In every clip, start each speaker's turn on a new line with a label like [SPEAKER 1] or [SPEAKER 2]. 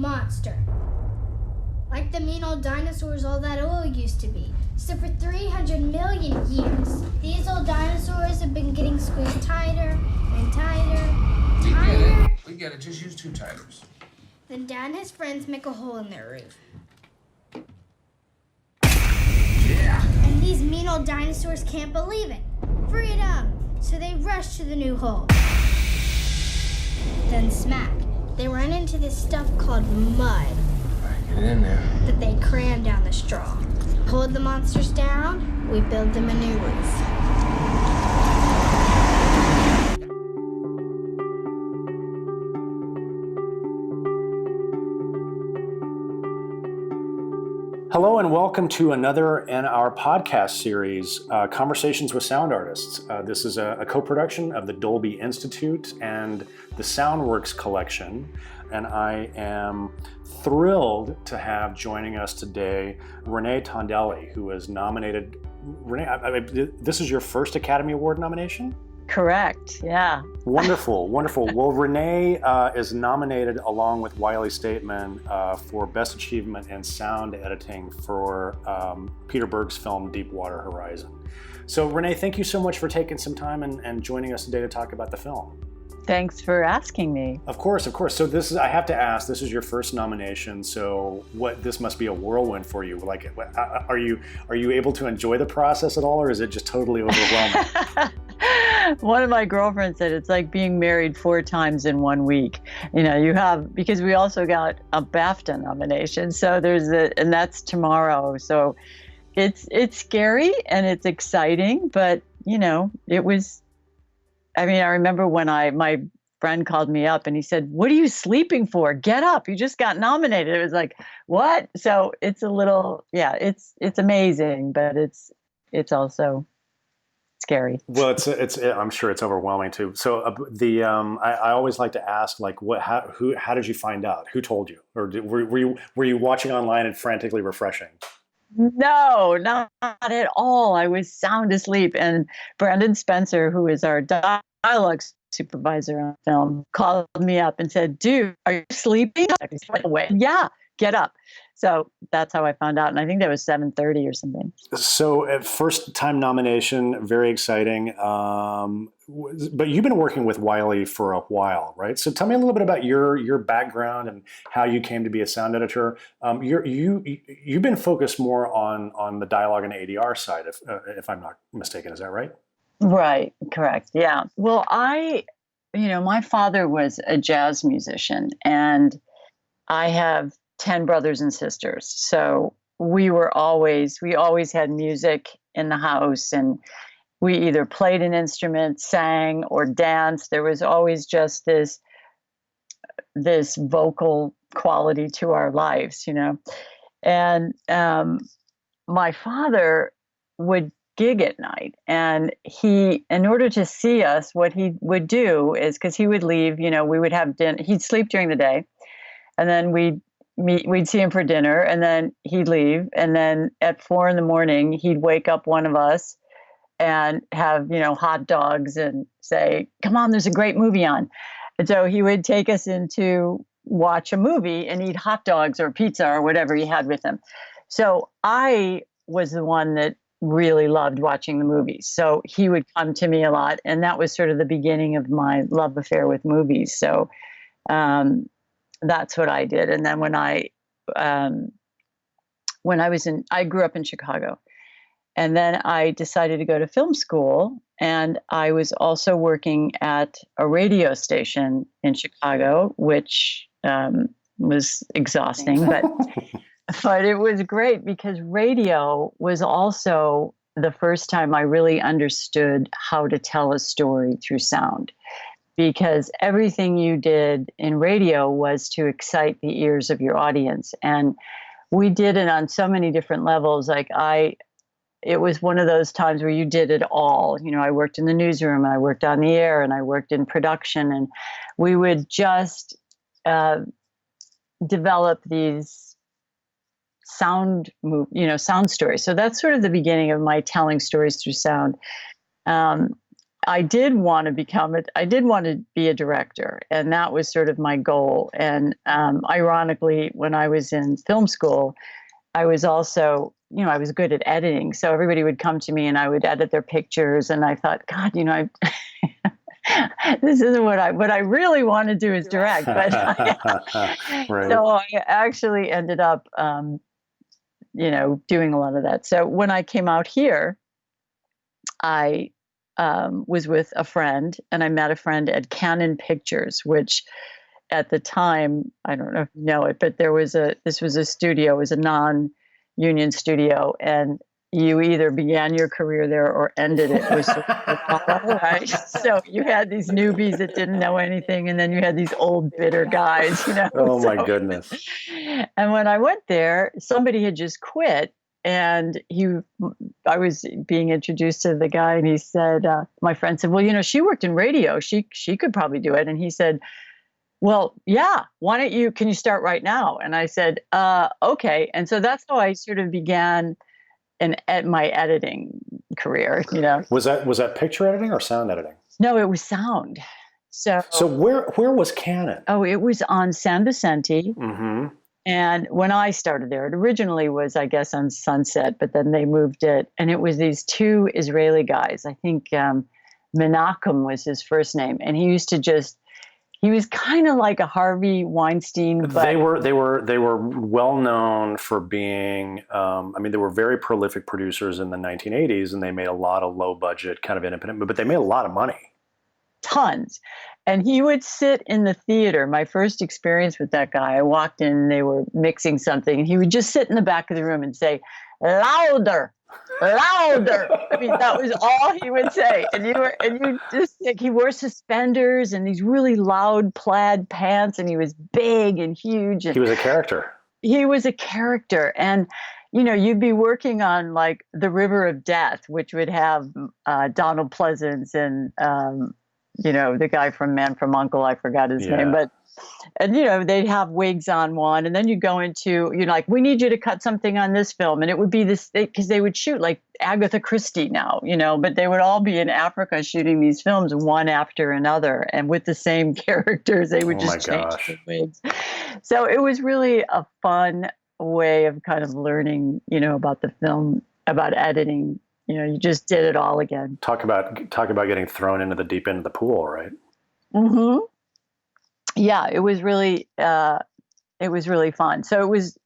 [SPEAKER 1] monster. Like the mean old dinosaurs all that oil used to be. So for 300 million years, these old dinosaurs have been getting squeezed tighter and tighter.
[SPEAKER 2] We get it. Just use 2 titers.
[SPEAKER 1] Then Dad and his friends make a hole in their roof.
[SPEAKER 2] Yeah.
[SPEAKER 1] And these mean old dinosaurs can't believe it. Freedom! So they rush to the new hole. Then smack, they run into this stuff called mud.
[SPEAKER 2] Get in there.
[SPEAKER 1] That they cram down the straw. Hold the monsters down, we build them a new roof.
[SPEAKER 3] Hello and welcome to another in our podcast series, Conversations with Sound Artists. This is a co-production of the Dolby Institute and the SoundWorks Collection. And I am thrilled to have joining us today Renée Tondelli, who is nominated. Renee, this is your first Academy Award nomination?
[SPEAKER 4] Correct, yeah.
[SPEAKER 3] Wonderful, wonderful. Well, Renee is nominated along with Wylie Stateman for Best Achievement in Sound Editing for Peter Berg's film Deepwater Horizon. So Renee, thank you so much for taking some time and joining us today to talk about the film.
[SPEAKER 4] Thanks for asking me.
[SPEAKER 3] Of course, of course. So I have to ask, this is your first nomination, so this must be a whirlwind for you. Like, are you able to enjoy the process at all, or is it just totally overwhelming?
[SPEAKER 4] One of my girlfriends said it's like being married 4 times in 1 week. You know, because we also got a BAFTA nomination, so and that's tomorrow. So it's scary and it's exciting, but you know, I remember when my friend called me up and he said, "What are you sleeping for? Get up. You just got nominated." It was like, what? So it's a little, it's amazing, but it's also scary.
[SPEAKER 3] Well, I'm sure it's overwhelming too. So I always like to ask, like, how did you find out? Who told you? Or were you watching online and frantically refreshing?
[SPEAKER 4] No, not at all. I was sound asleep. And Brandon Spencer, who is our dialogue supervisor on film, called me up and said, "Dude, are you sleeping?" I went away. Yeah, get up. So that's how I found out. And I think that was 7:30 or something.
[SPEAKER 3] So first time nomination, very exciting. But you've been working with Wiley for a while, right? So tell me a little bit about your background and how you came to be a sound editor. You've been focused more on the dialogue and ADR side, if I'm not mistaken. Is that right?
[SPEAKER 4] Right. Correct. Yeah. Well, my father was a jazz musician, and I have 10 brothers and sisters. So we always had music in the house, and we either played an instrument, sang, or danced. There was always just this vocal quality to our lives, you know. And my father would gig at night, and in order to see us, what he would do is, because he would leave, you know, we would have dinner. He'd sleep during the day, and then we'd see him for dinner, and then he'd leave, and then at 4 a.m, he'd wake up one of us and have, you know, hot dogs and say, "Come on, there's a great movie on." And so he would take us in to watch a movie and eat hot dogs or pizza or whatever he had with him. So I was the one that really loved watching the movies. So he would come to me a lot, and that was sort of the beginning of my love affair with movies. So that's what I did. And then when I grew up in Chicago, and then I decided to go to film school, and I was also working at a radio station in Chicago, which was exhausting, but it was great because radio was also the first time I really understood how to tell a story through sound. Because everything you did in radio was to excite the ears of your audience. And we did it on so many different levels. It was one of those times where you did it all. You know, I worked in the newsroom, and I worked on the air, and I worked in production, and we would just develop these sound stories. So that's sort of the beginning of my telling stories through sound. I did want to be a director, and that was sort of my goal. And ironically, when I was in film school, I was also, I was good at editing. So everybody would come to me and I would edit their pictures. And I thought, God, this isn't what I really want to do is direct. But
[SPEAKER 3] Right.
[SPEAKER 4] so I actually ended up, doing a lot of that. So when I came out here, I was with a friend, and I met a friend at Canon Pictures, which at the time, I don't know if you know it, but this was a studio, it was a non-union studio, and you either began your career there or ended it. It was right. So you had these newbies that didn't know anything, and then you had these old bitter guys,
[SPEAKER 3] Oh my goodness.
[SPEAKER 4] And when I went there, somebody had just quit, and I was being introduced to the guy, and he said, my friend said, well, she worked in radio. She could probably do it. And he said, well, yeah, can you start right now? And I said, okay. And so that's how I sort of began my editing career,
[SPEAKER 3] Was that picture editing or sound editing?
[SPEAKER 4] No, it was sound. So
[SPEAKER 3] where was Canon?
[SPEAKER 4] Oh, it was on San Vicente.
[SPEAKER 3] Mm-hmm.
[SPEAKER 4] And when I started there, it originally was, I guess, on Sunset, but then they moved it. And it was these two Israeli guys. I think Menachem was his first name. And he was kind of like a Harvey Weinstein. But
[SPEAKER 3] They were well known for being, they were very prolific producers in the 1980s, and they made a lot of low budget kind of independent, but they made a lot of money.
[SPEAKER 4] Tons. And he would sit in the theater. My first experience with that guy, I walked in, they were mixing something, and he would just sit in the back of the room and say, louder, louder. I mean, that was all he would say. And you just think he wore suspenders and these really loud plaid pants, and he was big and huge. And
[SPEAKER 3] he was a character.
[SPEAKER 4] He was a character. And you'd be working on like The River of Death, which would have Donald Pleasance and the guy from Man from U.N.C.L.E., I forgot his name, and they'd have wigs on one, and then you go into, like, we need you to cut something on this film, and it would be this, because they would shoot like Agatha Christie now, but they would all be in Africa shooting these films one after another, and with the same characters, they would just change the wigs. So it was really a fun way of kind of learning, about the film, about editing. You just did it all again. Talk about
[SPEAKER 3] getting thrown into the deep end of the pool, right?
[SPEAKER 4] Mm-hmm. Yeah, it was really fun. So it was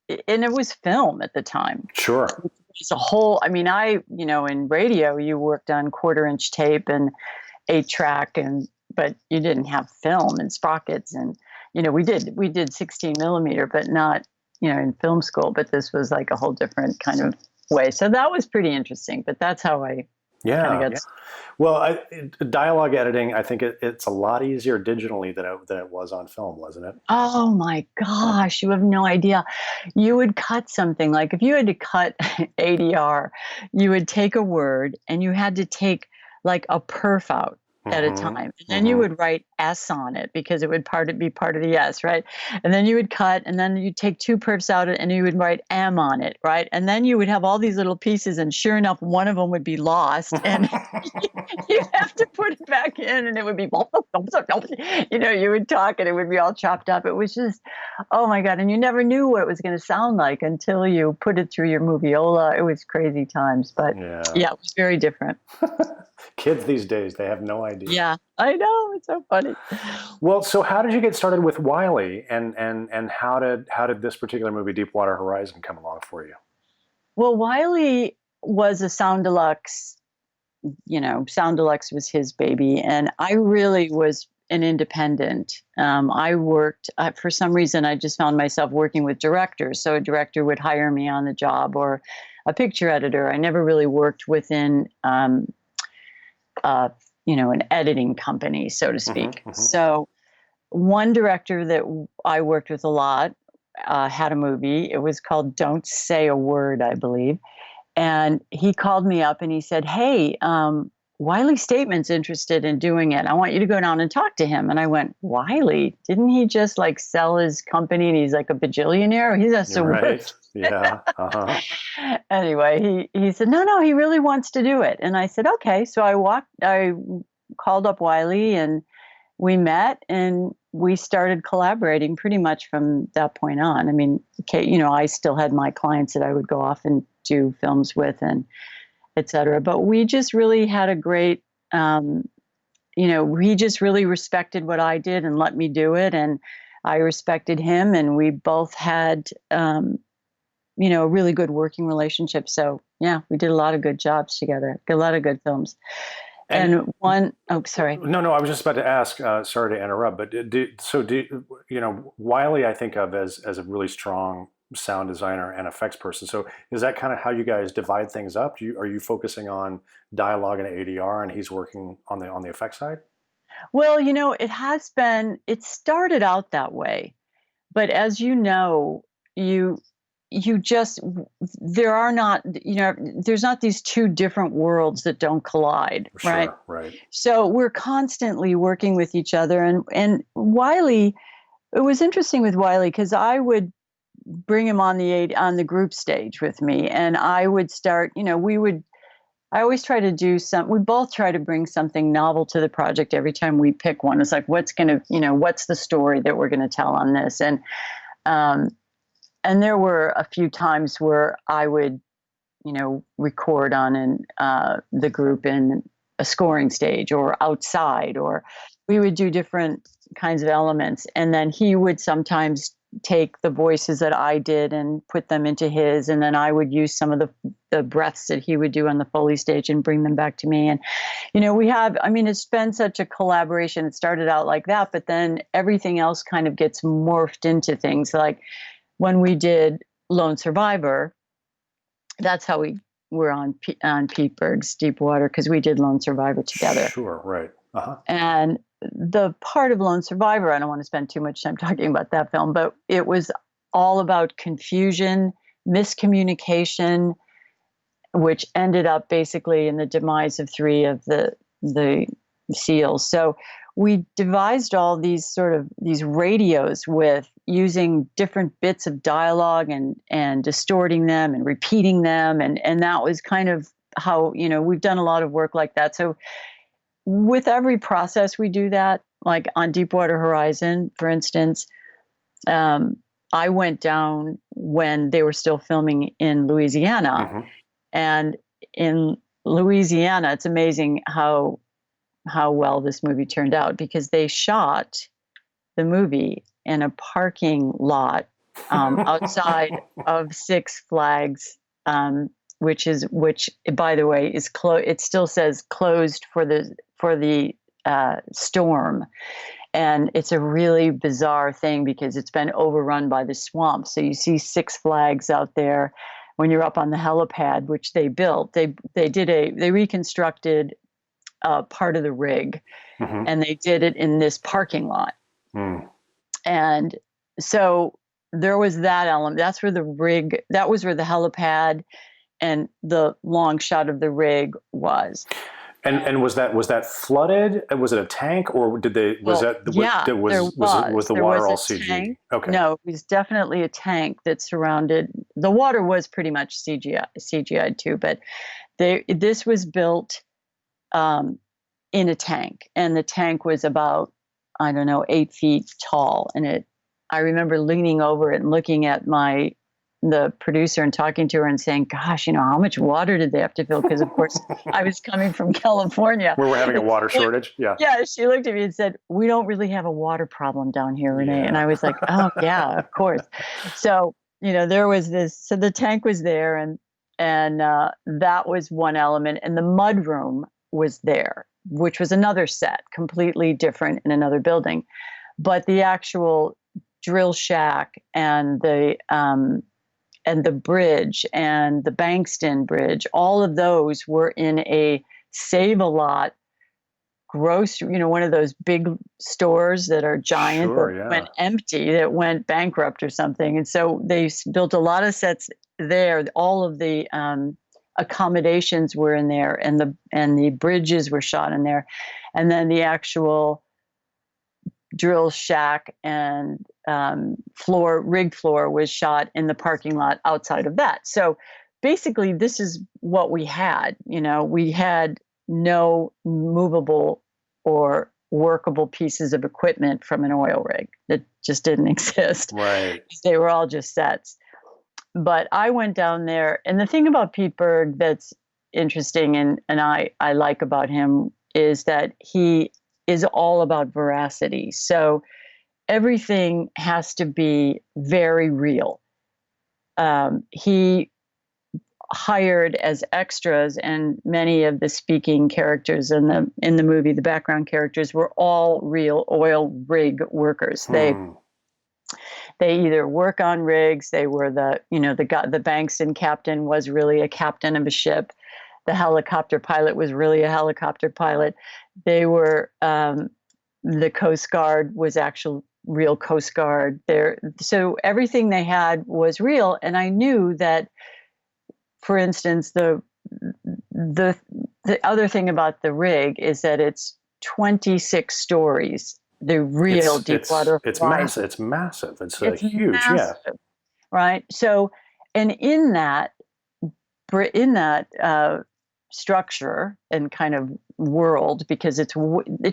[SPEAKER 4] film at the time.
[SPEAKER 3] Sure.
[SPEAKER 4] It's a whole. I mean, in radio, you worked on 1/4-inch tape and 8-track, but you didn't have film and sprockets, and we did 16 millimeter, but not in film school. But this was like a whole different kind of way. So that was pretty interesting, but that's how I kind of got.
[SPEAKER 3] Well, dialogue editing, I think it's a lot easier digitally than it was on film, wasn't it?
[SPEAKER 4] Oh my gosh, you have no idea. You would cut something, like if you had to cut ADR, you would take a word and you had to take like a perf out at a time. And then you would write S on it because it would be part of the S, right? And then you would cut, and then you'd take 2 perfs out and you would write M on it, right? And then you would have all these little pieces, and sure enough, one of them would be lost, and you have to put it back in, and it would be, you would talk and it would be all chopped up. It was just, oh my God. And you never knew what it was going to sound like until you put it through your moviola. It was crazy times, but yeah, it was very different.
[SPEAKER 3] Kids these days, they have no idea.
[SPEAKER 4] Yeah, I know. It's so funny.
[SPEAKER 3] Well, so how did you get started with Wiley, and how did this particular movie, Deepwater Horizon, come along for you?
[SPEAKER 4] Well, Wiley was a Sound Deluxe. Sound Deluxe was his baby, and I really was an independent. I worked, for some reason, I just found myself working with directors. So a director would hire me on the job, or a picture editor. I never really worked within an editing company, so to speak. So one director that I worked with a lot had a movie. It was called Don't Say a Word, I believe. And he called me up and he said, hey, Wylie Stateman's interested in doing it. I want you to go down and talk to him. And I went, Wylie? Didn't he just like sell his company and he's like a bajillionaire? He's not so
[SPEAKER 3] right. Yeah.
[SPEAKER 4] Anyway, he said, no, he really wants to do it. And I said, okay. So I called up Wiley and we met and we started collaborating pretty much from that point on. I mean, I still had my clients that I would go off and do films with and et cetera. But we just really had a great, he just really respected what I did and let me do it. And I respected him, and we both had, a really good working relationship. So yeah, we did a lot of good jobs together, a lot of good films. And sorry.
[SPEAKER 3] No, I was just about to ask, sorry to interrupt, but Wiley I think of as a really strong sound designer and effects person. So is that kind of how you guys divide things up? Are you focusing on dialogue and ADR and he's working on the effects side?
[SPEAKER 4] Well, it started out that way, but as you know, there's not these two different worlds that don't collide,
[SPEAKER 3] Sure,
[SPEAKER 4] right?
[SPEAKER 3] Right.
[SPEAKER 4] So we're constantly working with each other. And Wiley, it was interesting with Wiley because I would bring him on the group stage with me, and I would start, I always try to we both try to bring something novel to the project every time we pick one. It's like, what's the story that we're going to tell on this? And there were a few times where I would, record on the group in a scoring stage or outside, or we would do different kinds of elements. And then he would sometimes take the voices that I did and put them into his. And then I would use some of the breaths that he would do on the Foley stage and bring them back to me. And, it's been such a collaboration. It started out like that, but then everything else kind of gets morphed into things like, when we did Lone Survivor, that's how we were on Pete Berg's Deepwater, because we did Lone Survivor together.
[SPEAKER 3] Sure, right. Uh-huh.
[SPEAKER 4] And the part of Lone Survivor, I don't want to spend too much time talking about that film, but it was all about confusion, miscommunication, which ended up basically in the demise of 3 of the SEALs. So we devised all these radios with using different bits of dialogue and distorting them and repeating them. And that was kind of how, we've done a lot of work like that. So with every process we do that, like on Deepwater Horizon, for instance, I went down when they were still filming in Louisiana.
[SPEAKER 3] Mm-hmm.
[SPEAKER 4] And in Louisiana, it's amazing how well this movie turned out, because they shot the movie in a parking lot outside of Six Flags, which by the way is closed. It still says closed for the storm, and it's a really bizarre thing because it's been overrun by the swamp. So you see Six Flags out there when you're up on the helipad, which they built. They reconstructed part of the rig,
[SPEAKER 3] mm-hmm.
[SPEAKER 4] and they did it in this parking lot.
[SPEAKER 3] Mm.
[SPEAKER 4] And so there was that element. That was where the helipad and the long shot of the rig was.
[SPEAKER 3] And was that flooded? Was it a tank, or was the water all CG?
[SPEAKER 4] Tank.
[SPEAKER 3] Okay.
[SPEAKER 4] No, it was definitely a tank that surrounded. The water was pretty much CGI too, but this was built in a tank, and the tank was about, 8 feet tall. And I remember leaning over it and looking at the producer and talking to her and saying, gosh, how much water did they have to fill? Because of course I was coming from California,
[SPEAKER 3] where we're having a water shortage. Yeah.
[SPEAKER 4] Yeah. She looked at me and said, we don't really have a water problem down here, Renee. Yeah. And I was like, oh yeah, of course. So, there was so the tank was there, and that was one element. And the mud room was there, which was another set, completely different in another building. But the actual drill shack and the bridge and the Bankston Bridge, all of those were in a Save-A-Lot grocery, one of those big stores that are giant,
[SPEAKER 3] sure,
[SPEAKER 4] that went empty, that went bankrupt or something. And so they built a lot of sets there. All of the accommodations were in there, and the bridges were shot in there. And then the actual drill shack and rig floor was shot in the parking lot outside of that. So basically this is what we had. We had no movable or workable pieces of equipment from an oil rig that just didn't exist.
[SPEAKER 3] Right.
[SPEAKER 4] They were all just sets. But I went down there, and the thing about Pete Berg that's interesting and I like about him is that he is all about veracity. So everything has to be very real. He hired as extras, and many of the speaking characters in the movie, the background characters, were all real oil rig workers. They either work on rigs. They were the Bankston captain was really a captain of a ship. The helicopter pilot was really a helicopter pilot. They were the Coast Guard was actual real Coast Guard. So everything they had was real, and I knew that. For instance, the other thing about the rig is that it's 26 stories. The real Deepwater.
[SPEAKER 3] It's massive. It's massive. It's huge.
[SPEAKER 4] Massive, yeah. Right. So, and in that structure and kind of world, because it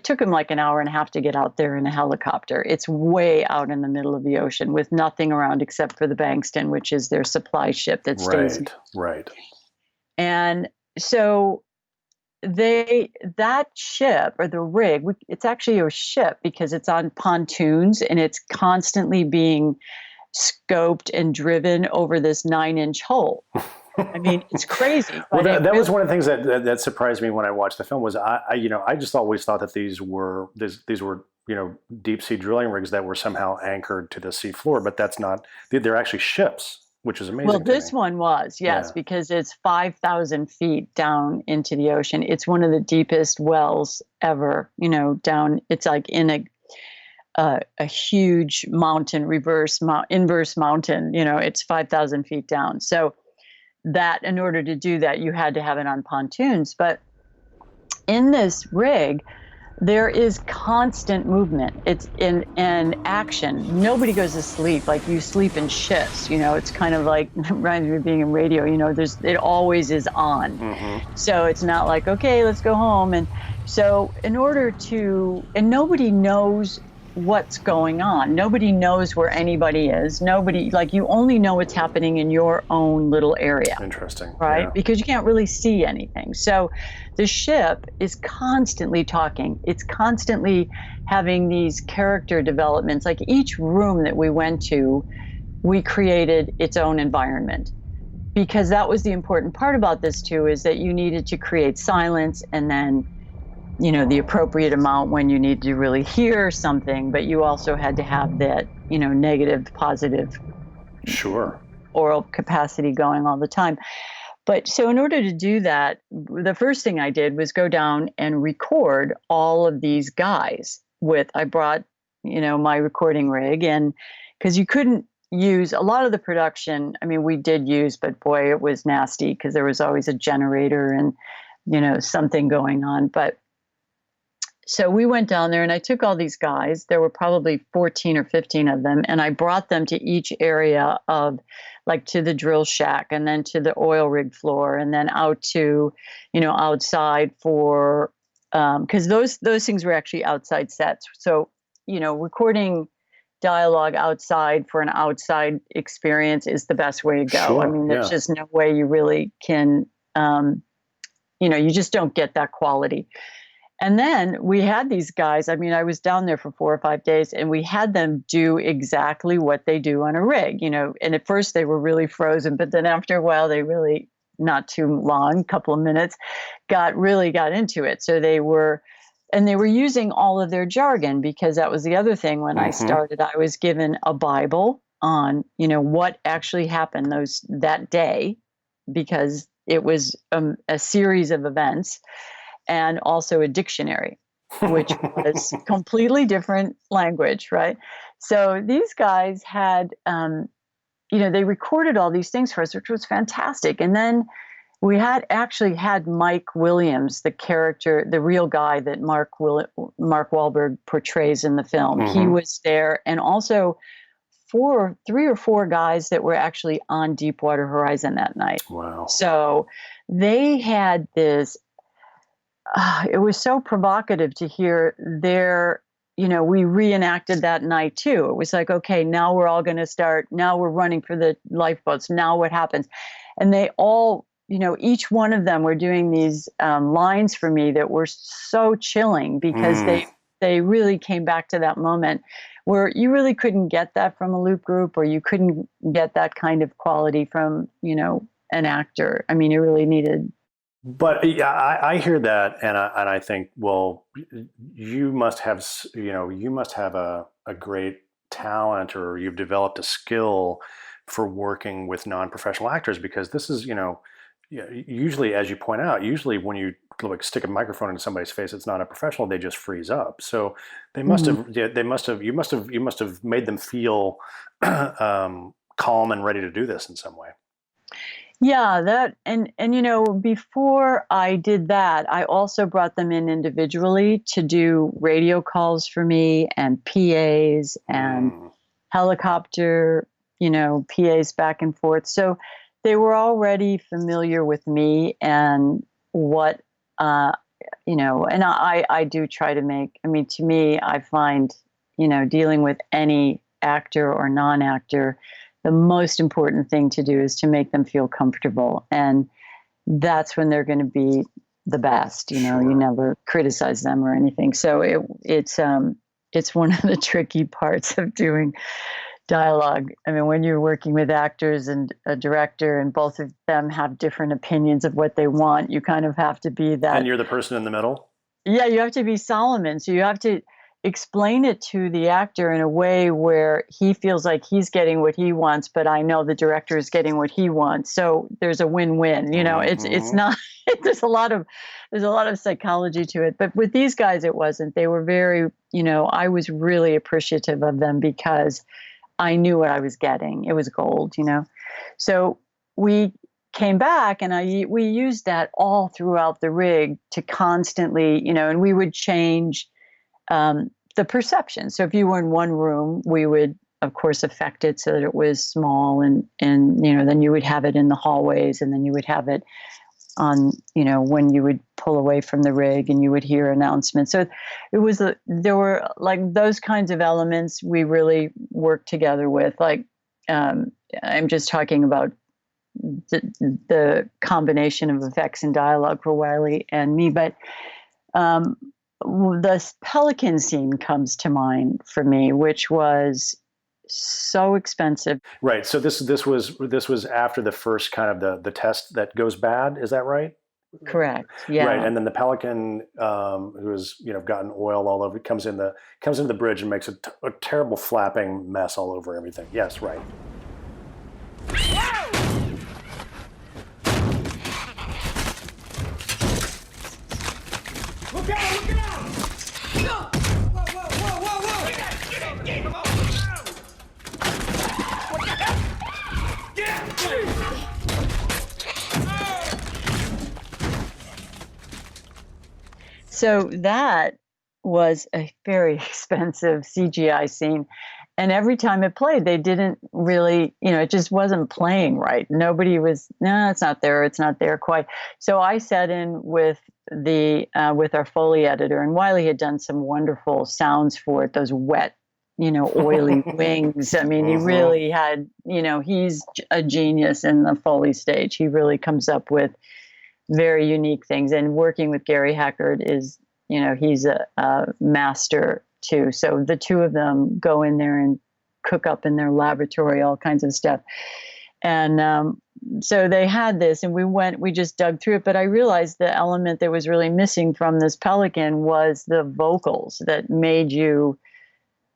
[SPEAKER 4] took him like an hour and a half to get out there in a helicopter. It's way out in the middle of the ocean with nothing around except for the Bankston, which is their supply ship that stays.
[SPEAKER 3] Right.
[SPEAKER 4] And so that ship or the rig, it's actually a ship because it's on pontoons and it's constantly being scoped and driven over this 9-inch hole. I mean, it's crazy.
[SPEAKER 3] Well, that was one of the things that surprised me when I watched the film. Was I just always thought that these were deep sea drilling rigs that were somehow anchored to the sea floor, but that's not. They're actually ships, which is amazing.
[SPEAKER 4] Well, this one was, yes, because it's 5,000 feet down into the ocean. It's one of the deepest wells ever. Down. It's like in a huge mountain, inverse mountain. It's 5,000 feet down. So. That in order to do that, you had to have it on pontoons. But in this rig, there is constant movement. It's in action. Nobody goes to sleep. Like you sleep in shifts. It's kind of like reminds me of being in radio. It always is on. Mm-hmm. So it's not like, okay, let's go home. And so and nobody knows what's going on. Nobody knows where anybody is. You only know what's happening in your own little area.
[SPEAKER 3] Interesting.
[SPEAKER 4] Right?
[SPEAKER 3] Yeah.
[SPEAKER 4] Because you can't really see anything. So the ship is constantly talking. It's constantly having these character developments. Like each room that we went to, we created its own environment. Because that was the important part about this too, is that you needed to create silence and then the appropriate amount when you need to really hear something, but you also had to have that, negative, positive, oral capacity going all the time. But so in order to do that, the first thing I did was go down and record all of these guys I brought, my recording rig, and because you couldn't use a lot of the production. I mean, we did use, but boy, it was nasty because there was always a generator and, something going on. But so we went down there and I took all these guys. There were probably 14 or 15 of them. And I brought them to each area of to the drill shack and then to the oil rig floor and then out to, outside for, because those things were actually outside sets. So, recording dialogue outside for an outside experience is the best way to go.
[SPEAKER 3] Sure,
[SPEAKER 4] I mean, there's just no way you really can, you just don't get that quality. And then we had these guys, I mean, I was down there for 4 or 5 days and we had them do exactly what they do on a rig, and at first they were really frozen, but then after a while, they really, not too long, couple of minutes, got into it. So they were using all of their jargon because that was the other thing when I started. I was given a Bible on, what actually happened that day because it was a series of events. And also a dictionary, which was completely different language, right? So these guys had, they recorded all these things for us, which was fantastic. And then we had Mike Williams, the character, the real guy that Mark Wahlberg portrays in the film. Mm-hmm. He was there, and also 3 or 4 guys that were actually on Deepwater Horizon that night.
[SPEAKER 3] Wow!
[SPEAKER 4] So they had this it was so provocative to hear their, we reenacted that night too. It was like, okay, now we're all going to start. Now we're running for the lifeboats. Now what happens? And they all, each one of them were doing these lines for me that were so chilling because they really came back to that moment where you really couldn't get that from a loop group, or you couldn't get that kind of quality from, an actor. I mean, it really needed.
[SPEAKER 3] But yeah, I hear that, and I think, well, you must have a great talent, or you've developed a skill for working with non-professional actors, because this is, usually, as you point out, usually when you like stick a microphone into somebody's face, it's not a professional, they just freeze up. So they must have, you must have made them feel calm and ready to do this in some way.
[SPEAKER 4] Yeah, that and before I did that, I also brought them in individually to do radio calls for me, and PAs and helicopter, PAs back and forth. So they were already familiar with me and what, and I do try to make, to me, I find, dealing with any actor or non-actor, the most important thing to do is to make them feel comfortable. And that's when they're going to be the best.
[SPEAKER 3] Sure.
[SPEAKER 4] You never criticize them or anything. So it's one of the tricky parts of doing dialogue. I mean, when you're working with actors and a director, and both of them have different opinions of what they want, you kind of have to be that.
[SPEAKER 3] And you're the person in the middle?
[SPEAKER 4] Yeah, you have to be Solomon. So you have to explain it to the actor in a way where he feels like he's getting what he wants, but I know the director is getting what he wants. So there's a win-win. It's not. There's a lot of psychology to it. But with these guys, it wasn't. They were very. I was really appreciative of them because I knew what I was getting. It was gold. So we came back, and we used that all throughout the rig to constantly, and we would change the perception. So if you were in one room, we would, of course, affect it so that it was small, and then you would have it in the hallways, and then you would have it on, when you would pull away from the rig and you would hear announcements. So there were like those kinds of elements we really worked together with. Like, I'm just talking about the combination of effects and dialogue for Wiley and me, but the pelican scene comes to mind for me, which was so expensive.
[SPEAKER 3] Right. So this was after the first kind of the test that goes bad. Is that right?
[SPEAKER 4] Correct. Yeah.
[SPEAKER 3] Right. And then the pelican, who has gotten oil all over, comes into the bridge and makes a terrible flapping mess all over everything. Yes. Right.
[SPEAKER 5] Look out! Look out! Whoa! Whoa! Whoa! Whoa! Whoa! Get him! What the hell? Get!
[SPEAKER 4] So that was a very expensive CGI scene. And every time it played, they didn't really, it just wasn't playing right. Nobody was, no, it's not there quite. So I sat in with with our Foley editor, and Wiley had done some wonderful sounds for it, those wet, oily wings. I mean, he really had, he's a genius in the Foley stage. He really comes up with very unique things. And working with Gary Hackard is, he's a master too. So the two of them go in there and cook up in their laboratory all kinds of stuff. And so they had this, and we just dug through it. But I realized the element that was really missing from this pelican was the vocals that made you,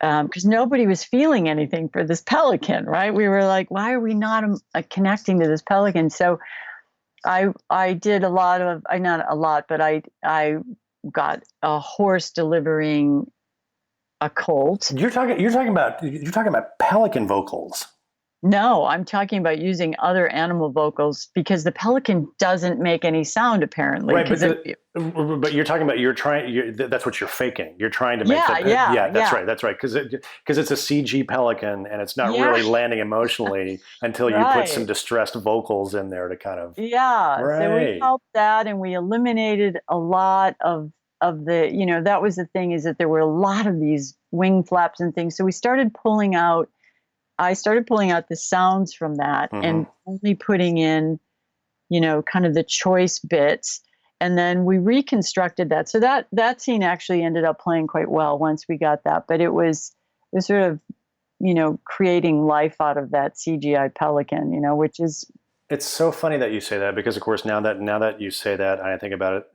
[SPEAKER 4] because nobody was feeling anything for this pelican, right? We were like, why are we not connecting to this pelican? So I did not a lot, but I got a horse delivering a colt.
[SPEAKER 3] You're talking about pelican vocals.
[SPEAKER 4] No, I'm talking about using other animal vocals because the pelican doesn't make any sound apparently.
[SPEAKER 3] Right, but you're talking about that's what you're faking. You're trying to make that's right because it's a CG pelican and it's not really landing emotionally until you put some distressed vocals in there to kind of
[SPEAKER 4] So we helped that, and we eliminated a lot of the that was the thing, is that there were a lot of these wing flaps and things. So I started pulling out the sounds from that and only putting in, kind of the choice bits. And then we reconstructed that. So that scene actually ended up playing quite well once we got that. But it was sort of, creating life out of that CGI pelican, which is.
[SPEAKER 3] It's so funny that you say that, because of course, now that you say that, and I think about it,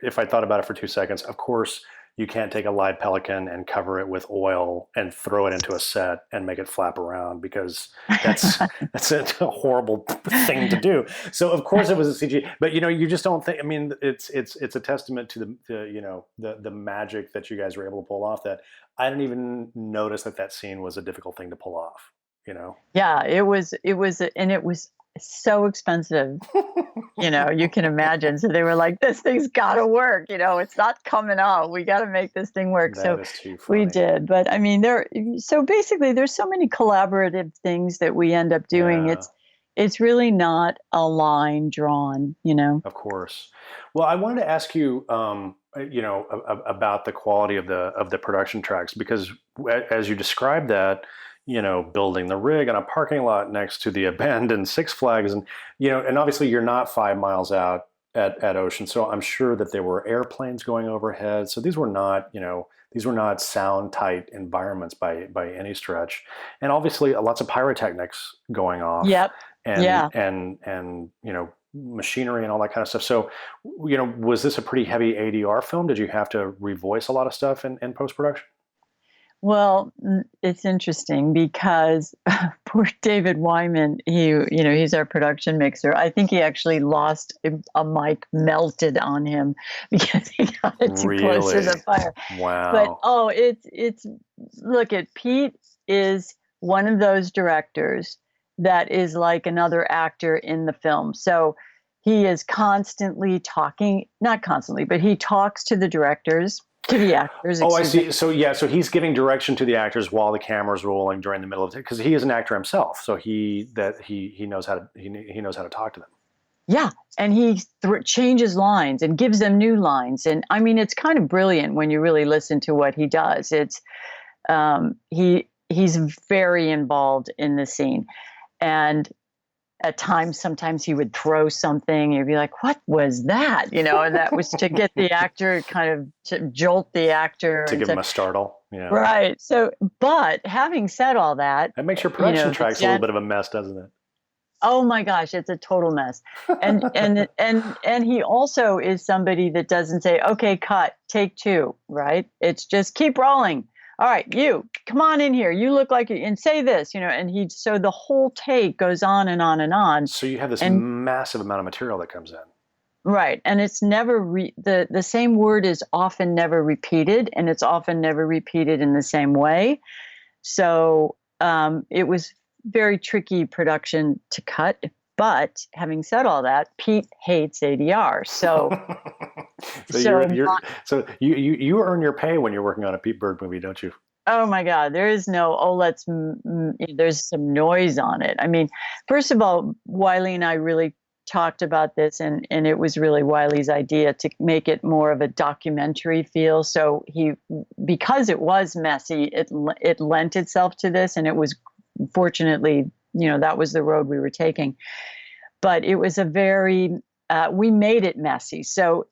[SPEAKER 3] if I thought about it for 2 seconds, of course, you can't take a live pelican and cover it with oil and throw it into a set and make it flap around, because that's a horrible thing to do. So of course it was a CG, but you just don't think. I mean, it's a testament to the magic that you guys were able to pull off. That I didn't even notice that scene was a difficult thing to pull off.
[SPEAKER 4] Yeah, it was, and it was so expensive. You can imagine. So they were like, this thing's got to work. It's not coming out. We got to make this thing work. So we did. But I mean, basically there's so many collaborative things that we end up doing. Yeah. It's really not a line drawn, Of
[SPEAKER 3] course. Well, I wanted to ask you, about the quality of the production tracks, because as you described that, building the rig on a parking lot next to the abandoned Six Flags, and and obviously you're not 5 miles out at ocean, so I'm sure that there were airplanes going overhead. So these were not sound tight environments by any stretch, and obviously lots of pyrotechnics going off.
[SPEAKER 4] Yep.
[SPEAKER 3] And machinery and all that kind of stuff. So was this a pretty heavy ADR film? Did you have to revoice a lot of stuff in post production?
[SPEAKER 4] Well, it's interesting because poor David Wyman, he's our production mixer. I think he actually lost a mic melted on him because he got it too close to the fire.
[SPEAKER 3] Wow.
[SPEAKER 4] But look at Pete is one of those directors that is like another actor in the film. So he is constantly talking, not constantly, but he talks to the directors. To the actors.
[SPEAKER 3] Oh, I see. So he's giving direction to the actors while the camera's rolling during the middle of it, because he is an actor himself. So he knows how to talk to them.
[SPEAKER 4] Yeah, and he changes lines and gives them new lines, and I mean, it's kind of brilliant when you really listen to what he does. It's he's very involved in the scene, and at times, sometimes he would throw something and you'd be like, what was that? And that was to get the actor to jolt the actor.
[SPEAKER 3] To give him a startle. Yeah.
[SPEAKER 4] Right. So, but having said all that.
[SPEAKER 3] That makes your production tracks a little bit of a mess, doesn't it?
[SPEAKER 4] Oh my gosh, it's a total mess. And he also is somebody that doesn't say, okay, cut, take 2, right? It's just keep rolling. All right, you come on in here. You look like and say this, and so the whole take goes on and on and on.
[SPEAKER 3] So you have this massive amount of material that comes in.
[SPEAKER 4] Right. And it's never, the same word is often never repeated, and it's often never repeated in the same way. So it was very tricky production to cut. But having said all that, Pete hates ADR. So
[SPEAKER 3] you earn your pay when you're working on a Pete Berg movie, don't you?
[SPEAKER 4] Oh my God, there is no, there's some noise on it. I mean, first of all, Wiley and I really talked about this, and it was really Wiley's idea to make it more of a documentary feel. So because it was messy, it lent itself to this, and it was fortunately, that was the road we were taking. But it was we made it messy. So,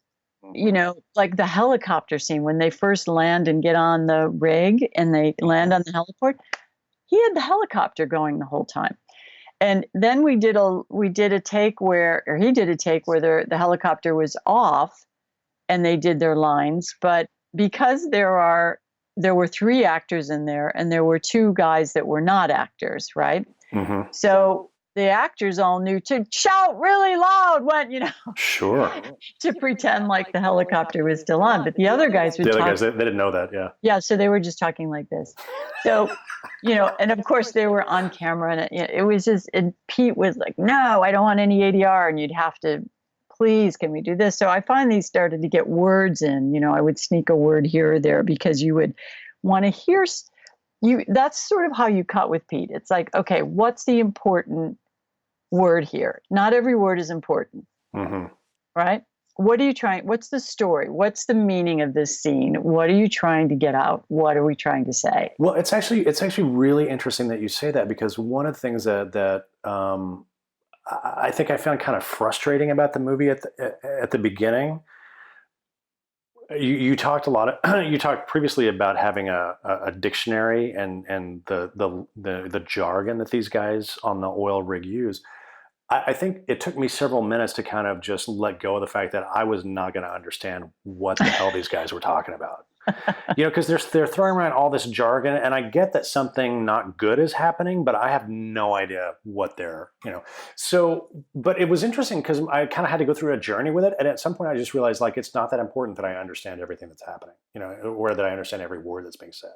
[SPEAKER 4] like the helicopter scene, when they first land and get on the rig and they land on the heliport, he had the helicopter going the whole time. And then he did a take where the helicopter was off and they did their lines. But because there were 3 actors in there and there were 2 guys that were not actors, right?
[SPEAKER 3] Mm-hmm.
[SPEAKER 4] So the actors all knew to shout really loud when,
[SPEAKER 3] Sure.
[SPEAKER 4] to pretend like the helicopter was still on. But the other guys would
[SPEAKER 3] The other
[SPEAKER 4] talk.
[SPEAKER 3] guys, they didn't know that. Yeah.
[SPEAKER 4] Yeah, so they were just talking like this. So, and of course they were on camera, and it was just, and Pete was like, "No, I don't want any ADR," and you'd have to, "Please, can we do this?" So I finally started to get words in. I would sneak a word here or there because you would want to hear you. That's sort of how you cut with Pete. It's like, okay, what's the important word here? Not every word is important, right? What are you trying? What's the story? What's the meaning of this scene? What are you trying to get out? What are we trying to say?
[SPEAKER 3] Well, it's actually really interesting that you say that, because one of the things that I think I found kind of frustrating about the movie at the beginning. You talked you talked previously about having a dictionary and the jargon that these guys on the oil rig use. I think it took me several minutes to kind of just let go of the fact that I was not going to understand what the hell these guys were talking about. Because they're throwing around all this jargon, and I get that something not good is happening, but I have no idea what they're, So, but it was interesting because I kind of had to go through a journey with it, and at some point I just realized, like, it's not that important that I understand everything that's happening, or that I understand every word that's being said.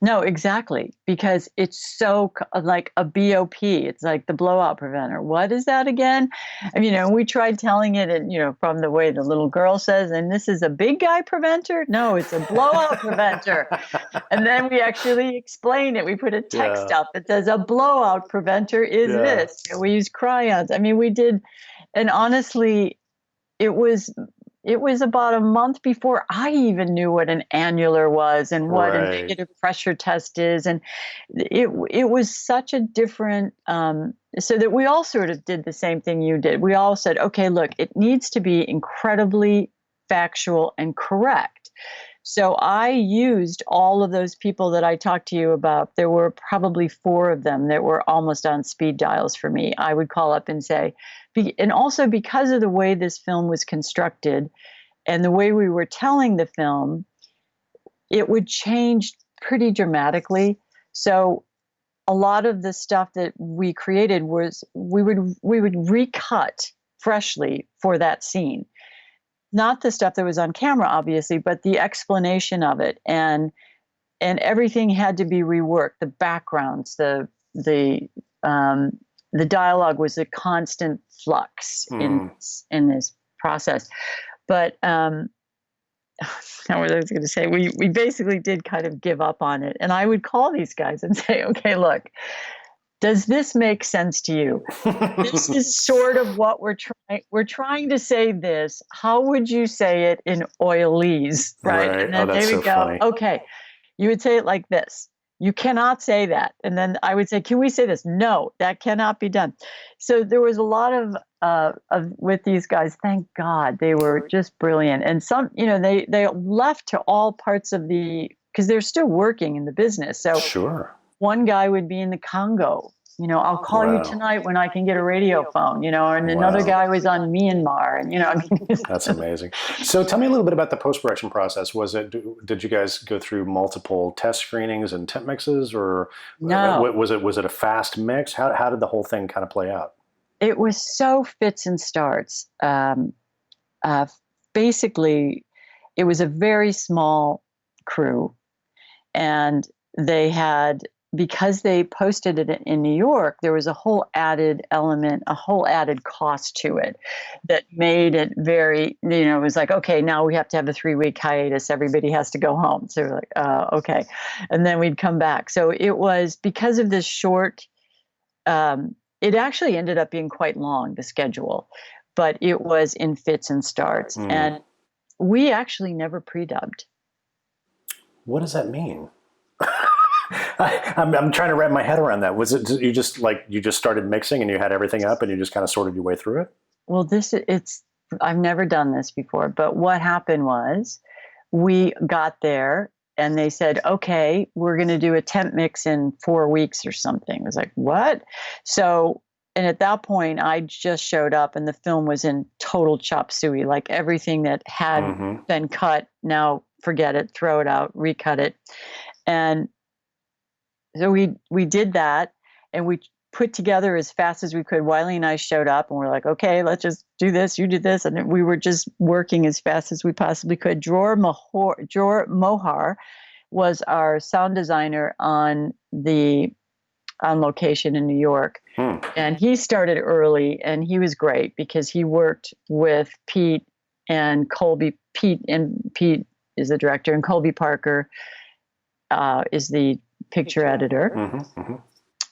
[SPEAKER 4] No, exactly, because it's so like a BOP. It's like the blowout preventer. What is that again? We tried telling it, and from the way the little girl says, and this is a big guy preventer. No, it's a blowout preventer. And then we actually explain it. We put a text up that says a blowout preventer is this. We use crayons. We did, and honestly, it was about a month before I even knew what an annular was and what a negative pressure test is. And it was such a different, so that we all sort of did the same thing you did. We all said, okay, look, it needs to be incredibly factual and correct. So I used all of those people that I talked to you about. There were probably 4 of them that were almost on speed dials for me. I would call up and say, and also because of the way this film was constructed and the way we were telling the film, it would change pretty dramatically. So a lot of the stuff that we created was we would recut freshly for that scene. Not the stuff that was on camera, obviously, but the explanation of it, and everything had to be reworked. The backgrounds, the dialogue was a constant flux in this process. But now what I was going to say, we basically did kind of give up on it, and I would call these guys and say, okay, look, does this make sense to you? This is sort of what we're trying to say this. How would you say it in oilese, right? And then they would go, funny. Okay, you would say it like this. You cannot say that. And then I would say, can we say this? No, that cannot be done. So there was a lot of with these guys, thank God, they were just brilliant. And some, they left to all parts of because they're still working in the business. So
[SPEAKER 3] sure. One
[SPEAKER 4] guy would be in the Congo. I'll call you tonight when I can get a radio phone, and another guy was on Myanmar, and,
[SPEAKER 3] That's amazing. So tell me a little bit about the post-production process. Did you guys go through multiple test screenings and temp mixes, or
[SPEAKER 4] no.
[SPEAKER 3] Was it a fast mix? How did the whole thing kind of play out?
[SPEAKER 4] It was so fits and starts. Basically, it was a very small crew, and they had, because they posted it in New York, there was a whole added element, a whole added cost to it that made it very, it was like, okay, now we have to have a 3-week hiatus. Everybody has to go home. So we're like, okay. And then we'd come back. So it was because of this short, it actually ended up being quite long, the schedule, but it was in fits and starts. And we actually never pre-dubbed.
[SPEAKER 3] What does that mean? I'm trying to wrap my head around that. Was it you just started mixing and you had everything up and you just kind of sorted your way through it?
[SPEAKER 4] Well, I've never done this before, but what happened was we got there and they said, okay, we're going to do a temp mix in 4 weeks or something. I was like, what? So, and at that point I just showed up and the film was in total chop suey, like everything that had been cut, now forget it, throw it out, recut it. And so we did that, and put together as fast as we could. Wylie and I showed up and we're like, okay, let's just do this. You do this. And we were just working as fast as we possibly could. Dror Mohar was our sound designer on location in New York. And he started early, and he was great because he worked with Pete and Colby. Pete is the director, and Colby Parker is the picture editor,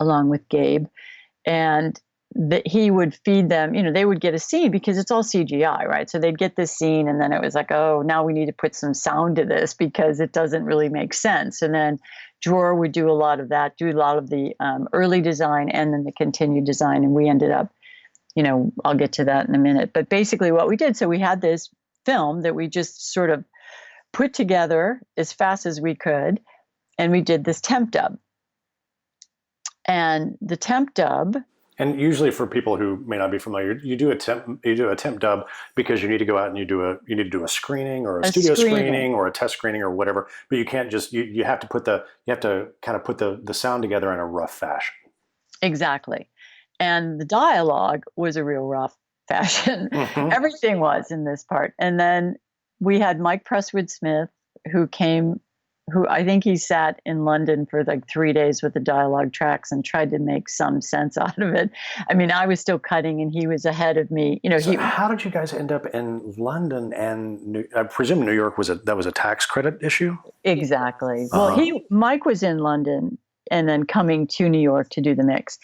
[SPEAKER 4] along with Gabe. And he would feed them, they would get a scene because it's all CGI, right? So they'd get this scene, and then it was like, oh, now we need to put some sound to this because it doesn't really make sense. And then Dror would do a lot of that, do a lot of the early design and then the continued design. And we ended up, I'll get to that in a minute. But basically what we did, so we had this film that we just sort of put together as fast as we could. And we did this temp dub. And the temp dub.
[SPEAKER 3] And usually for people who may not be familiar, you do a temp dub because you need to go out and you need to do a screening or a studio screening or a test screening or whatever. But you can't just you have to kind of put the sound together in a rough fashion.
[SPEAKER 4] Exactly. And the dialogue was a real rough fashion. Everything was in this part. And then we had Mike Presswood Smith, who I think he sat in London for like 3 days with the dialogue tracks and tried to make some sense out of it. I mean, I was still cutting and he was ahead of me.
[SPEAKER 3] So how did you guys end up in London? And I presume New York was a tax credit issue?
[SPEAKER 4] Exactly. Well, Mike was in London and then coming to New York to do the mix.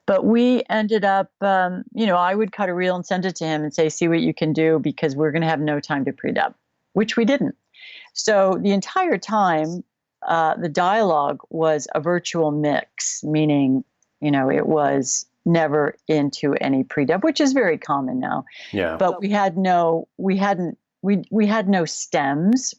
[SPEAKER 4] But we ended up, I would cut a reel and send it to him and say, see what you can do because we're going to have no time to pre-dub, which we didn't. So the entire time, the dialogue was a virtual mix, meaning, it was never into any pre-dub, which is very common now.
[SPEAKER 3] Yeah.
[SPEAKER 4] But we had no stems.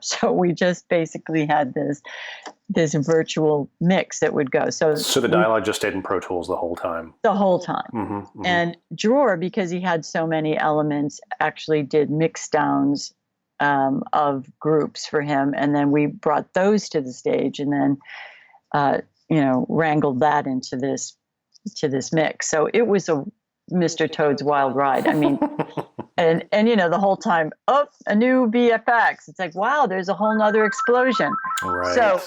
[SPEAKER 4] So we just basically had this virtual mix that would go. So
[SPEAKER 3] the dialogue just stayed in Pro Tools the whole time?
[SPEAKER 4] The whole time. And Dror, because he had so many elements, actually did mix downs of groups for him, and then we brought those to the stage, and then wrangled that into this mix. So it was a Mr. Toad's wild ride. I mean, and the whole time, a new VFX. It's like, wow, there's a whole nother explosion.
[SPEAKER 3] Right.
[SPEAKER 4] So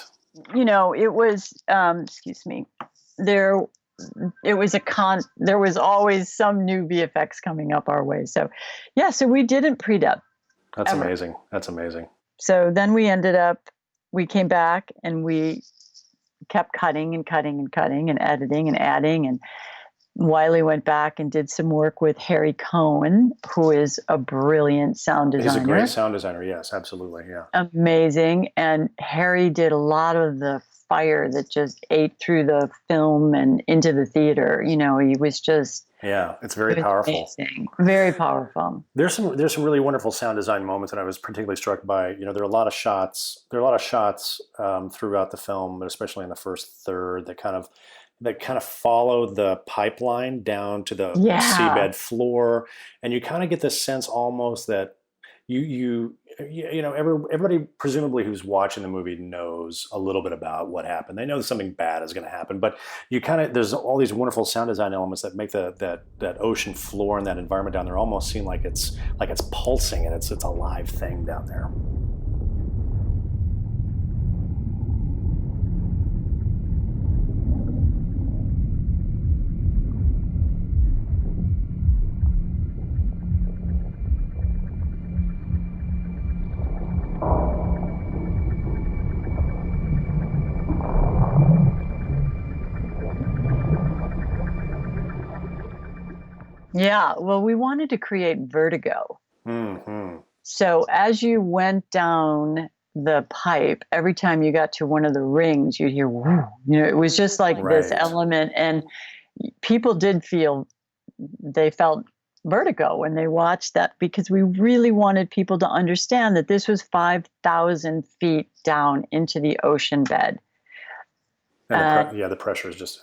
[SPEAKER 4] it was excuse me, there was always some new VFX coming up our way. So so we didn't pre-dub.
[SPEAKER 3] That's
[SPEAKER 4] ever.
[SPEAKER 3] amazing. That's amazing.
[SPEAKER 4] So then we came back and we kept cutting and cutting and cutting and editing and adding. And Wiley went back and did some work with Harry Cohen, who is a brilliant sound designer.
[SPEAKER 3] He's a great sound designer. Yes, absolutely. Yeah. Amazing.
[SPEAKER 4] And Harry did a lot of the fire that just ate through the film and into the theater. He was just...
[SPEAKER 3] Yeah, it's very powerful.
[SPEAKER 4] Amazing. Very powerful.
[SPEAKER 3] There's some really wonderful sound design moments that I was particularly struck by. There are a lot of shots. Throughout the film, but especially in the first third, that kind of follow the pipeline down to the seabed floor, and you kind of get this sense almost that everybody presumably who's watching the movie knows a little bit about what happened. They know that something bad is going to happen, but there's all these wonderful sound design elements that make that ocean floor and that environment down there almost seem like it's pulsing and it's a live thing down there.
[SPEAKER 4] Yeah, well, we wanted to create vertigo.
[SPEAKER 3] Mm-hmm.
[SPEAKER 4] So as you went down the pipe, every time you got to one of the rings, you'd hear, whoo. It was just like this element. And people they felt vertigo when they watched that, because we really wanted people to understand that this was 5,000 feet down into the ocean bed.
[SPEAKER 3] And the pressure is just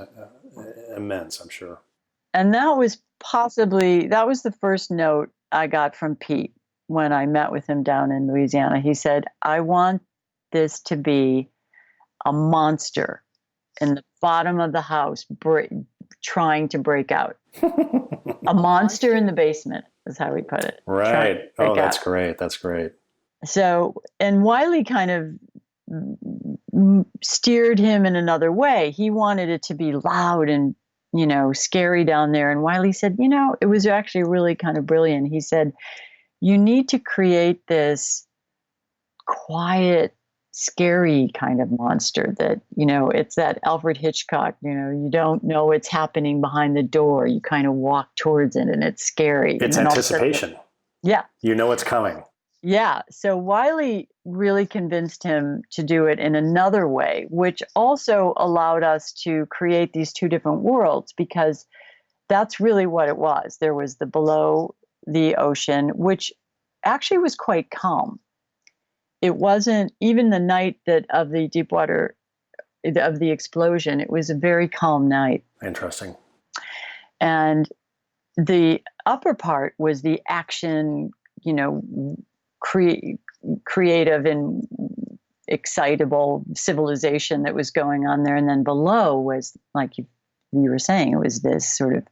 [SPEAKER 3] immense, I'm sure.
[SPEAKER 4] And that was the first note I got from Pete when I met with him down in Louisiana. He said, I want this to be a monster in the bottom of the house, trying to break out. A monster in the basement is how we put it.
[SPEAKER 3] Right. Oh, that's great. That's great.
[SPEAKER 4] So, and Wylie kind of steered him in another way. He wanted it to be loud and, scary down there. And Wylie said, it was actually really kind of brilliant. He said, you need to create this quiet, scary kind of monster that, it's that Alfred Hitchcock, you don't know what's happening behind the door. You kind of walk towards it and it's scary.
[SPEAKER 3] It's anticipation.
[SPEAKER 4] Yeah.
[SPEAKER 3] You know it's coming.
[SPEAKER 4] Yeah. So Wylie really convinced him to do it in another way, which also allowed us to create these two different worlds, because that's really what it was. There was the below the ocean, which actually was quite calm. It wasn't even the night of the Deepwater, of the explosion. It was a very calm night.
[SPEAKER 3] Interesting.
[SPEAKER 4] And the upper part was the action, creative and excitable civilization that was going on there. And then below was, like you were saying, it was this sort of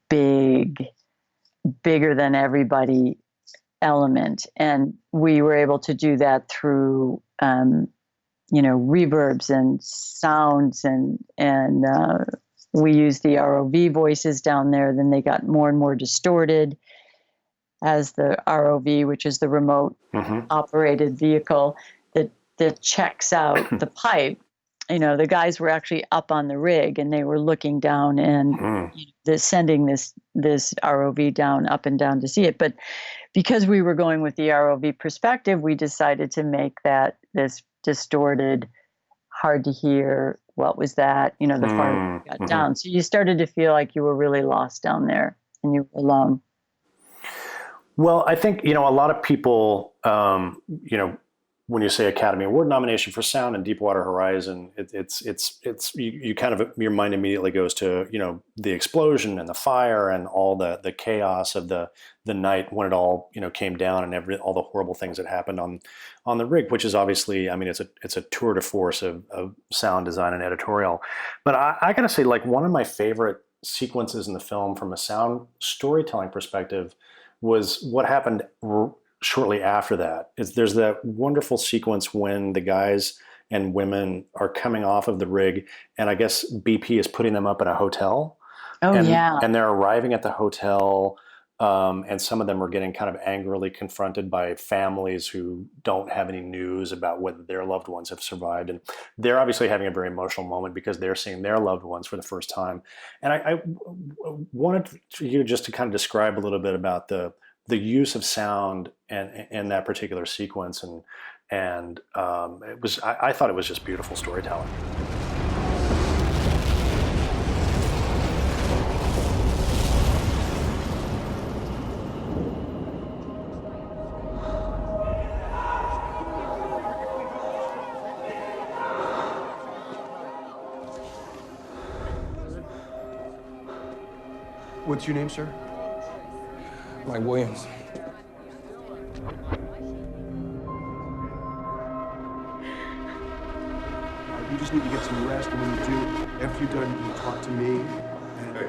[SPEAKER 4] bigger than everybody element. And we were able to do that through, reverbs and sounds and we used the ROV voices down there. Then they got more and more distorted as the ROV, which is the remote operated vehicle that checks out the pipe. The guys were actually up on the rig and they were looking down and sending this ROV down, up and down to see it. But because we were going with the ROV perspective, we decided to make that this distorted, hard to hear. What was that? The farther you got down. So you started to feel like you were really lost down there and you were alone.
[SPEAKER 3] Well, I think, a lot of people, when you say Academy Award nomination for sound and Deepwater Horizon, it's you kind of, your mind immediately goes to, the explosion and the fire and all the chaos of the night when it all, came down and all the horrible things that happened on the rig, which is obviously, it's a tour de force of sound design and editorial. But I got to say, like, one of my favorite sequences in the film from a sound storytelling perspective was what happened shortly after that. There's that wonderful sequence when the guys and women are coming off of the rig, and I guess BP is putting them up at a hotel.
[SPEAKER 4] Oh, yeah.
[SPEAKER 3] And they're arriving at the hotel, and some of them are getting kind of angrily confronted by families who don't have any news about whether their loved ones have survived. And they're obviously having a very emotional moment because they're seeing their loved ones for the first time. And I wanted you just to kind of describe a little bit about the use of sound and that particular sequence, and it was, I thought it was just beautiful storytelling.
[SPEAKER 6] What's your name, sir?
[SPEAKER 5] Mike Williams.
[SPEAKER 6] You just need to get some rest, and when you do, after you're done, you talk to me.
[SPEAKER 7] Hey.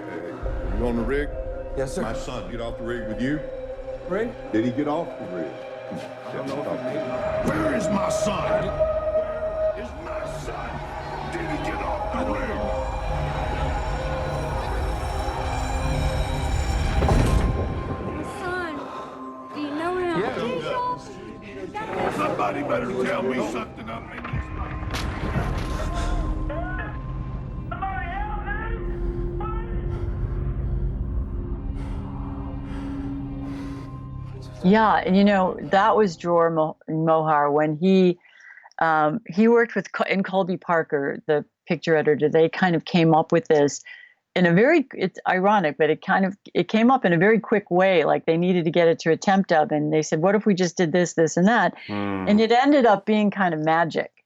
[SPEAKER 7] You on the rig?
[SPEAKER 5] Yes, sir.
[SPEAKER 7] My son get off the rig with you?
[SPEAKER 5] Rig?
[SPEAKER 7] Did he get off the rig?
[SPEAKER 6] I don't know if he made it.
[SPEAKER 7] Where is my son? Where is my son? Did he get off the rig? Somebody better tell me something up in this.
[SPEAKER 4] Yeah, and that was Dror Mohar when he worked with in Colby Parker, the picture editor. They kind of came up with this in a very, it's ironic, but it came up in a very quick way. Like they needed to get it to a temp dub, and they said, what if we just did this, this, and that? And it ended up being kind of magic,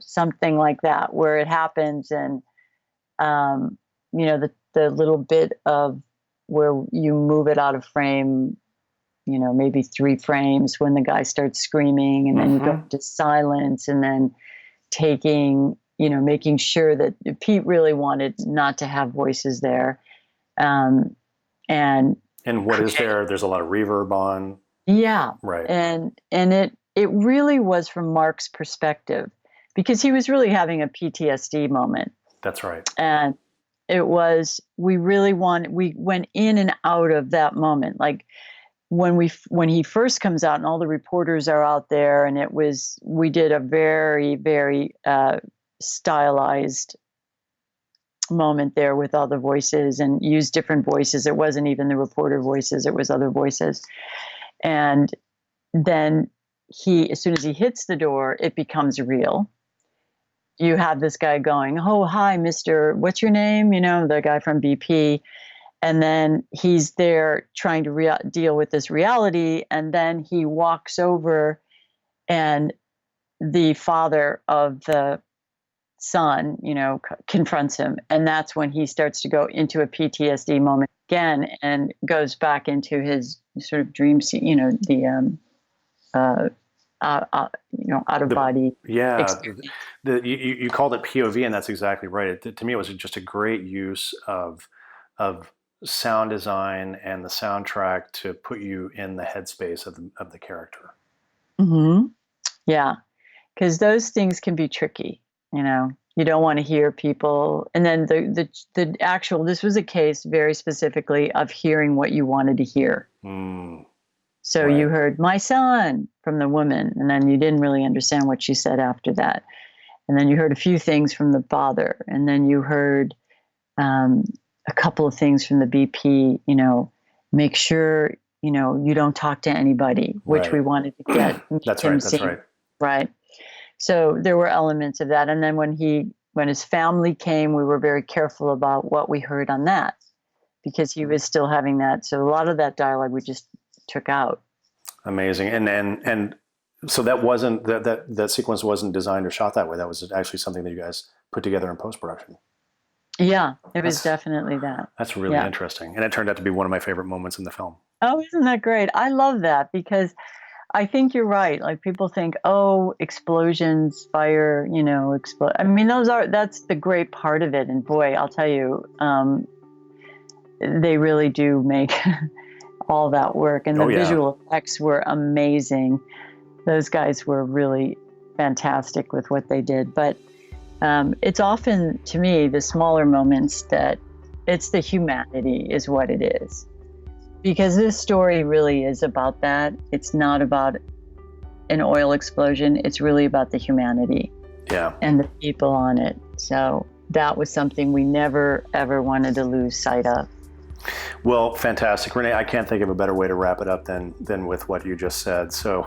[SPEAKER 4] something like that, where it happens. And, the little bit of where you move it out of frame, maybe 3 frames when the guy starts screaming, and then you go to silence, and then taking, making sure that Pete really wanted not to have voices there. And
[SPEAKER 3] what is there? There's a lot of reverb on.
[SPEAKER 4] Yeah.
[SPEAKER 3] Right.
[SPEAKER 4] And it really was from Mark's perspective, because he was really having a PTSD moment.
[SPEAKER 3] That's right.
[SPEAKER 4] And it was, we went in and out of that moment. Like when he first comes out and all the reporters are out there, and we did a very, very stylized moment there with all the voices and used different voices. It wasn't even the reporter voices, it was other voices. And then as soon as he hits the door, it becomes real. You have this guy going, "Oh, hi, Mr. What's your name?" The guy from BP. And then he's there trying to deal with this reality. And then he walks over, and the father of the son, confronts him. And that's when he starts to go into a PTSD moment again and goes back into his sort of dream scene, out of body.
[SPEAKER 3] Yeah. You called it POV, and that's exactly right. To me, it was just a great use of sound design and the soundtrack to put you in the headspace of the character.
[SPEAKER 4] Mm-hmm. Yeah. Because those things can be tricky. You don't want to hear people. And then the actual, this was a case very specifically of hearing what you wanted to hear. So
[SPEAKER 3] right.
[SPEAKER 4] You heard "my son" from the woman, and then you didn't really understand what she said after that. And then you heard a few things from the father, and then you heard a couple of things from the BP, make sure, you don't talk to anybody, which
[SPEAKER 3] right.
[SPEAKER 4] we wanted to get.
[SPEAKER 3] That's right. That's right.
[SPEAKER 4] Right. So there were elements of that. And then when his family came, we were very careful about what we heard on that, because he was still having that. So a lot of that dialogue we just took out.
[SPEAKER 3] Amazing. And so that wasn't, that sequence wasn't designed or shot that way. That was actually something that you guys put together in post-production.
[SPEAKER 4] Yeah, it was definitely that.
[SPEAKER 3] That's really interesting. And it turned out to be one of my favorite moments in the film.
[SPEAKER 4] Oh, isn't that great? I love that, because I think you're right. Like, people think, oh, explosions, fire, explode. I mean, that's the great part of it. And boy, I'll tell you, they really do make all that work. And the visual effects were amazing. Those guys were really fantastic with what they did. But it's often, to me, the smaller moments that it's the humanity is what it is. Because this story really is about that. It's not about an oil explosion. It's really about the humanity and the people on it. So that was something we never, ever wanted to lose sight of.
[SPEAKER 3] Well, fantastic. Renee, I can't think of a better way to wrap it up than with what you just said. So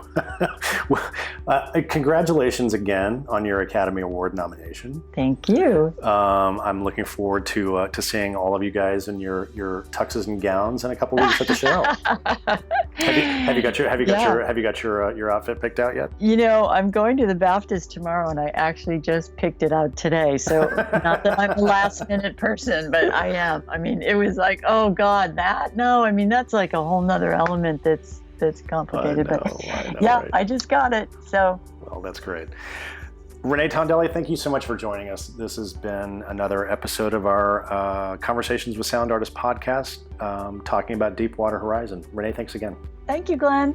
[SPEAKER 3] congratulations again on your Academy Award nomination.
[SPEAKER 4] Thank you.
[SPEAKER 3] I'm looking forward to seeing all of you guys in your tuxes and gowns in a couple of weeks at the show. Have you got your outfit picked out yet?
[SPEAKER 4] I'm going to the BAFTAs tomorrow, and I actually just picked it out today. So not that I'm a last minute person, but I am. I mean, it was like, oh God, that? No, I mean, that's like a whole nother element that's complicated.
[SPEAKER 3] I know, right?
[SPEAKER 4] I just got it. So.
[SPEAKER 3] Well, that's great. Renée Tondelli, thank you so much for joining us. This has been another episode of our Conversations with Sound Artists podcast, talking about Deepwater Horizon. Renee, thanks again.
[SPEAKER 4] Thank you, Glenn.